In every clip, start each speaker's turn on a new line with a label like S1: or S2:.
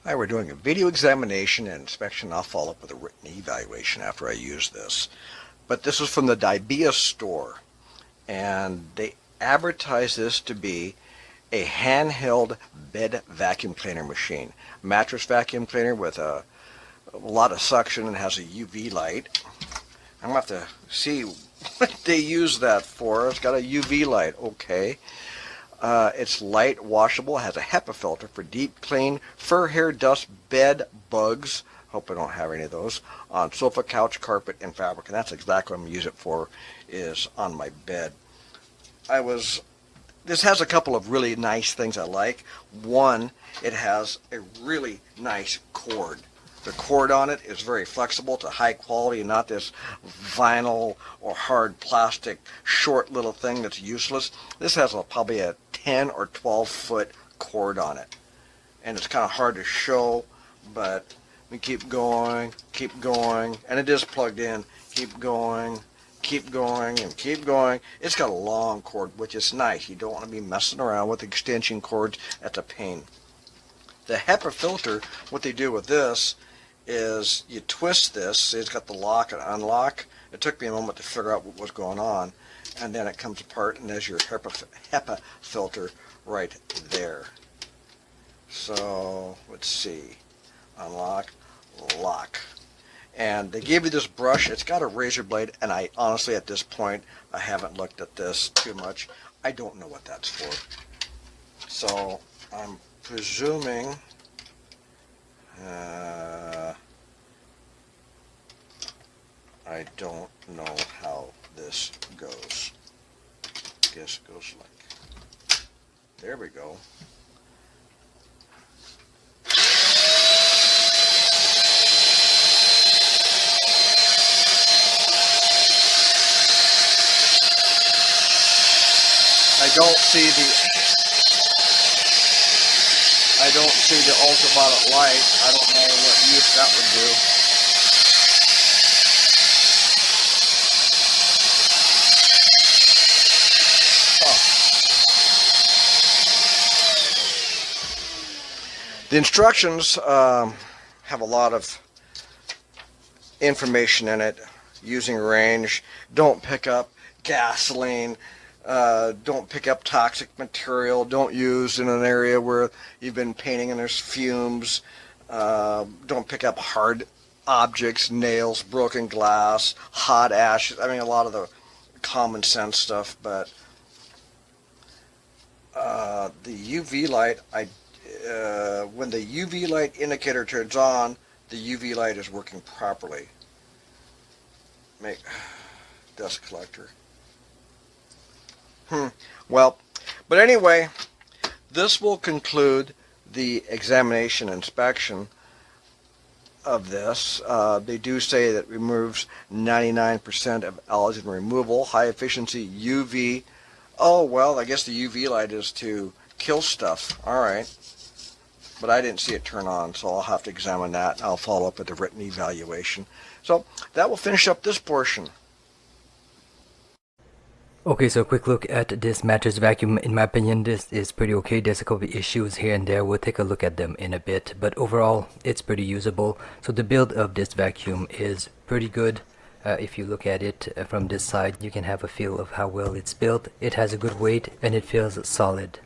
S1: Hi, we're doing a video examination and inspection. I'll follow up with a written evaluation after I use this. But this is from the Dibea store, and they advertise this to be a handheld bed vacuum cleaner machine. Mattress vacuum cleaner with a lot of suction and has a UV light. I'm going to have to see what they use that for. It's got a UV light, okay. It's light, washable, has a HEPA filter for deep clean, fur, hair, dust, bed bugs. Hope I don't have any of those. On sofa, couch, carpet, and fabric. And that's exactly what I'm going to use it for, is on my bed. This has a couple of really nice things I like. One, it has a really nice cord. The cord on it is very flexible to high quality, not this vinyl or hard plastic short little thing that's useless. This has probably a 10 or 12 foot cord on it. And it's kind of hard to show, but we keep going, and it is plugged in. Keep going, and keep going. It's got a long cord, which is nice. You don't want to be messing around with extension cords. That's a pain. The HEPA filter, what they do with this is you twist this. It's got the lock and unlock. It took me a moment to figure out what was going on, and then it comes apart, and there's your HEPA filter right there. So let's see, unlock, lock, and they gave you this brush. It's got a razor blade, and I honestly at this point I haven't looked at this too much. I don't know what that's for, so I'm presuming I don't know how this goes. Guess it goes like, there we go. I don't see the ultraviolet light. I don't know what use that would do. The instructions have a lot of information in it. Using range, don't pick up gasoline, don't pick up toxic material, don't use in an area where you've been painting and there's fumes, don't pick up hard objects, nails, broken glass, hot ashes. I mean, a lot of the common sense stuff, but the UV light, when the UV light indicator turns on, the UV light is working properly. Make dust collector. Well, but anyway, this will conclude the examination inspection of this. They do say that it removes 99% of allergen removal, high efficiency UV. Oh, well, I guess the UV light is to kill stuff. All right. But I didn't see it turn on, so I'll have to examine that. I'll follow up with a written evaluation. So that will finish up this portion.
S2: Okay, so a quick look at this mattress vacuum. In my opinion, this is pretty okay. There's a couple of issues here and there. We'll take a look at them in a bit, but overall it's pretty usable. So the build of this vacuum is pretty good. If you look at it from this side, you can have a feel of how well it's built. It has a good weight and it feels solid.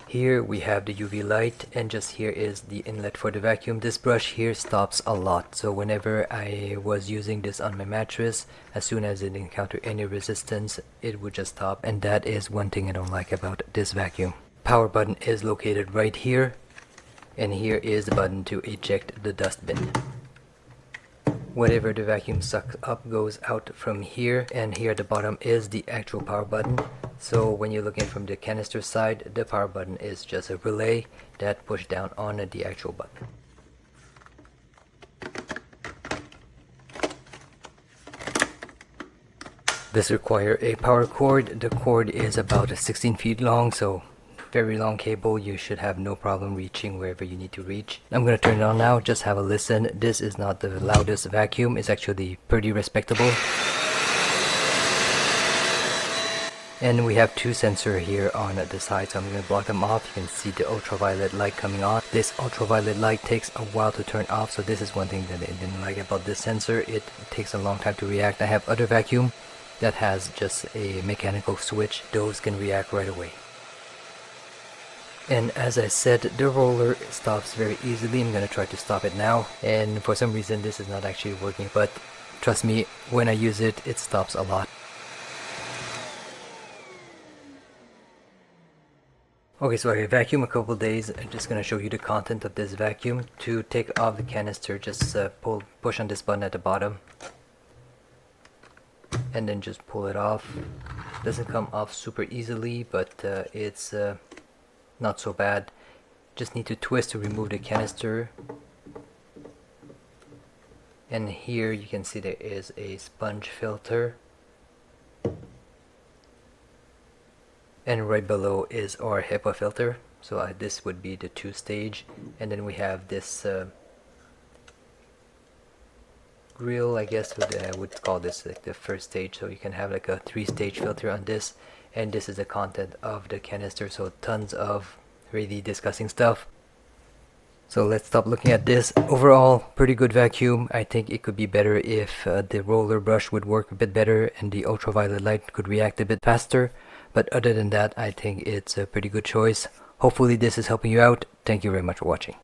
S2: Here we have the UV light, and just here is the inlet for the vacuum. This brush here stops a lot, so whenever I was using this on my mattress, as soon as it encountered any resistance, it would just stop, and that is one thing I don't like about this vacuum. Power button is located right here, and here is the button to eject the dustbin. Whatever the vacuum sucks up goes out from here, and here at the bottom is the actual power button. So when you're looking from the canister side, the power button is just a relay that pushes down on the actual button. This requires a power cord. The cord is about 16 feet long, so very long cable. You should have no problem reaching wherever you need to reach. I'm gonna turn it on now. Just have a listen. This is not the loudest vacuum. It's actually pretty respectable. And we have two sensors here on the side, so I'm going to block them off. You can see the ultraviolet light coming on. This ultraviolet light takes a while to turn off, so this is one thing that I didn't like about this sensor. It takes a long time to react. I have other vacuum that has just a mechanical switch. Those can react right away. And as I said, the roller stops very easily. I'm going to try to stop it now, and for some reason this is not actually working, but trust me, when I use it, it stops a lot. Okay, so I vacuum a couple days. I'm just gonna show you the content of this vacuum. To take off the canister, just push on this button at the bottom, and then just pull it off. Doesn't come off super easily, but it's not so bad. Just need to twist to remove the canister. And here you can see there is a sponge filter. And right below is our HEPA filter. So this would be the 2-stage. And then we have this grill, I guess I would call this like the first stage. So you can have like a 3-stage filter on this. And this is the content of the canister. So tons of really disgusting stuff. So let's stop looking at this. Overall, pretty good vacuum. I think it could be better if the roller brush would work a bit better and the ultraviolet light could react a bit faster. But other than that, I think it's a pretty good choice. Hopefully this is helping you out. Thank you very much for watching.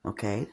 S3: Okay.